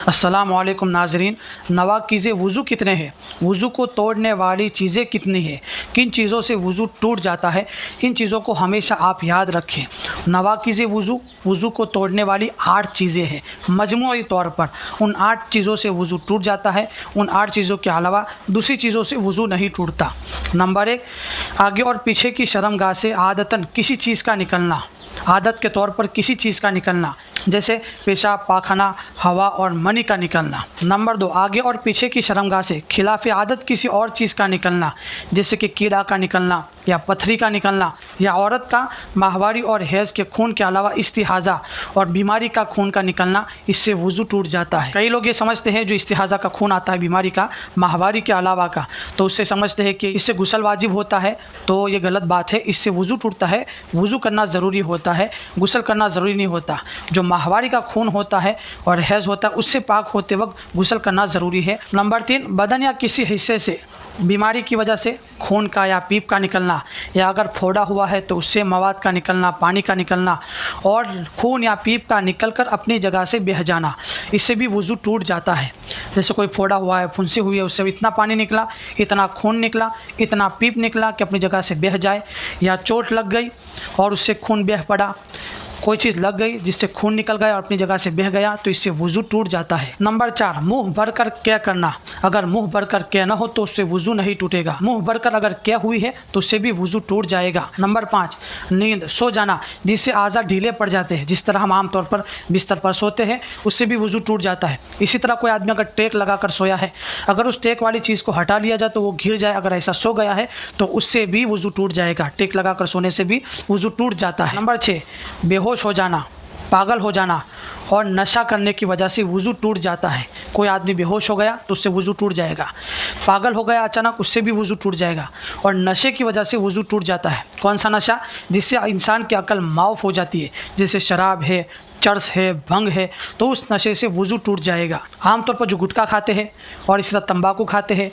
अस्सलाम वालेकुम नाजरीन। नवाक़िज़े वज़ू कितने हैं? वज़ू को तोड़ने वाली चीज़ें कितनी हैं? किन चीज़ों से वज़ू टूट जाता है? इन चीज़ों को हमेशा आप याद रखें। नवाक़िज़े वज़ू को तोड़ने वाली 8 चीज़ें हैं। मजमूई तौर पर उन 8 चीज़ों से वज़ू टूट जाता है। उन 8 चीज़ों के अलावा दूसरी चीज़ों से वज़ू नहीं टूटता। नंबर 1, आगे और पीछे की शर्मगाह से आदतन किसी चीज़ का निकलना, आदत के तौर पर किसी चीज़ का निकलना, जैसे पेशाब, पाखना, हवा और मनी का निकलना। नंबर 2, आगे और पीछे की शर्मगाह से खिलाफ आदत किसी और चीज़ का निकलना, जैसे कि कीड़ा का निकलना या पथरी का निकलना, या औरत का माहवारी और हैज़ के खून के अलावा इस्तिहाज़ा और बीमारी का खून का निकलना, इससे वज़ू टूट जाता है। कई लोग ये समझते हैं जो इस्तिहाज़ा का खून आता है बीमारी का, माहवारी के अलावा का, तो उससे समझते हैं कि इससे गुस्ल वाजिब होता है। तो ये गलत बात है। इससे वज़ू टूटता है। वज़ू करना ज़रूरी होता है, गुस्ल करना ज़रूरी नहीं होता। जो माहवारी का खून होता है और हैज़ होता है, उससे पाक होते वक्त गुस्ल करना ज़रूरी है। नंबर 3, बदन या किसी हिस्से से बीमारी की वजह से खून का या पीप का निकलना, या अगर फोड़ा हुआ है तो उससे मवाद का निकलना, पानी का निकलना, और खून या पीप का निकलकर अपनी जगह से बह जाना, इससे भी वज़ू टूट जाता है। जैसे कोई फोड़ा हुआ है, फुंसी हुई है, उससे इतना पानी निकला, इतना खून निकला, इतना पीप निकला कि अपनी जगह से बह जाए, या चोट लग गई और उससे खून बह पड़ा, कोई चीज़ लग गई जिससे खून निकल गया और अपनी जगह से बह गया, तो इससे वज़ू टूट जाता है। नंबर 4, मुंह भरकर क्या करना। अगर मुंह भरकर क्या न हो तो उससे वज़ू नहीं टूटेगा। मुंह भरकर अगर क्या हुई है तो उससे भी वज़ू टूट जाएगा। नंबर 5, नींद, सो जाना, जिससे आज़ा ढीले पड़ जाते हैं। जिस तरह हम आम तौर पर बिस्तर पर सोते हैं, उससे भी वज़ू टूट जाता है। इसी तरह कोई आदमी अगर टेक लगा कर सोया है, अगर उस टेक वाली चीज़ को हटा लिया जाए तो वो गिर जाए, अगर ऐसा सो गया है तो उससे भी वज़ू टूट जाएगा। टेक लगा कर सोने से भी वज़ू टूट जाता है। नंबर 6, बेहोश हो जाना, पागल हो जाना और नशा करने की वजह से वज़ू टूट जाता है। कोई आदमी बेहोश हो गया तो उससे वज़ू टूट जाएगा, पागल हो गया अचानक, उससे भी वज़ू टूट जाएगा, और नशे की वजह से वज़ू टूट जाता है। कौन सा नशा? जिससे इंसान की अकल माऊफ हो जाती है, जैसे शराब है, चर्स है, भंग है, तो उस नशे से वज़ू टूट जाएगा। आमतौर पर जो गुटखा खाते हैं और इसी तरह तंबाकू खाते हैं,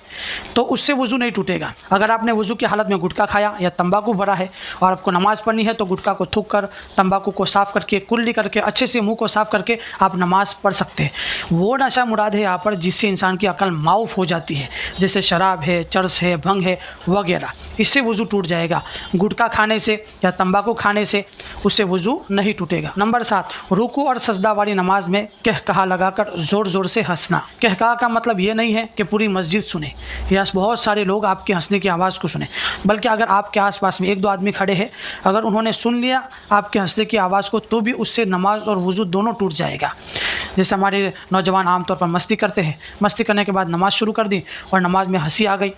तो उससे वज़ू नहीं टूटेगा। अगर आपने वज़ू की हालत में गुटखा खाया या तंबाकू भरा है और आपको नमाज़ पढ़नी है, तो गुटखा को थूक कर, तंबाकू को साफ़ करके, कुल्ली करके, अच्छे से मुंह को साफ़ करके आप नमाज़ पढ़ सकते हैं। वो नशा मुराद है यहाँ पर जिससे इंसान की अकल माऊफ हो जाती है, जैसे शराब है, चर्स है, भंग है वगैरह, इससे वज़ू टूट जाएगा। गुटखा खाने से या तंबाकू खाने से उससे वज़ू नहीं टूटेगा। नंबर 7, रुकू और सजदा वाली नमाज में कहकहा लगाकर ज़ोर ज़ोर से हंसना। कहकहा का मतलब ये नहीं है कि पूरी मस्जिद सुने या बहुत सारे लोग आपके हंसने की आवाज़ को सुने, बल्कि अगर आपके आसपास में 1-2 आदमी खड़े हैं, अगर उन्होंने सुन लिया आपके हंसने की आवाज़ को, तो भी उससे नमाज और वज़ू दोनों टूट जाएगा। जैसे हमारे नौजवान आमतौर पर मस्ती करते हैं, मस्ती करने के बाद नमाज़ शुरू कर दी और नमाज में हंसी आ गई,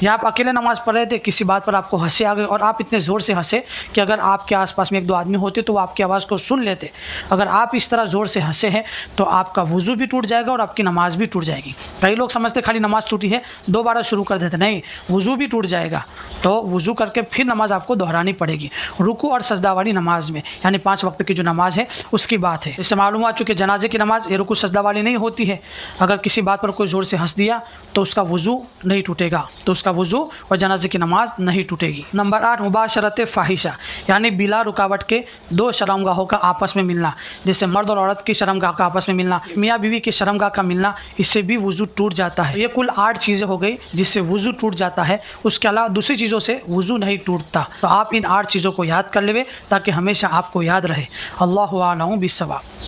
या आप अकेले नमाज़ पढ़ रहे थे, किसी बात पर आपको हंसी आ गई और आप इतने ज़ोर से हंसे कि अगर आपके आसपास में 1-2 आदमी होते तो वो आपकी आवाज़ को सुन लेते। अगर आप इस तरह ज़ोर से हंसे हैं तो आपका वज़ू भी टूट जाएगा और आपकी नमाज़ भी टूट जाएगी। कई लोग समझते खाली नमाज़ टूटी है, दोबारा शुरू कर देते, नहीं, वज़ू भी टूट जाएगा। तो वज़ू करके फिर नमाज़ आपको दोहरानी पड़ेगी। रुकू और सजदा वाली नमाज में, यानी 5 वक्त की जो नमाज़ है उसकी बात है। इससे मालूम हुआ चूँकि जनाजे की नमाज़ ये रुकू सजदा वाली नहीं होती है। अगर किसी बात पर कोई ज़ोर से हंस दिया तो उसका वज़ू नहीं टूटेगा, तो उसका वज़ू और जनाजे की नमाज नहीं टूटेगी। नंबर 8, मुबाशरत फ़ाहिशा, यानी बिला रुकावट के 2 शर्मगाहों का आपस में मिलना, जैसे मर्द और औरत की शर्मगाह का आपस में मिलना, मियाँ बीवी की शर्मगाह का मिलना, इससे भी वज़ू टूट जाता है। ये कुल 8 चीज़ें हो गई जिससे वज़ू टूट जाता है। उसके अलावा दूसरी चीज़ों से वज़ू नहीं टूटता। तो आप इन 8 चीज़ों को याद कर लेवे ताकि हमेशा आपको याद रहे। अल्लाहु आलम बिस्सवाब।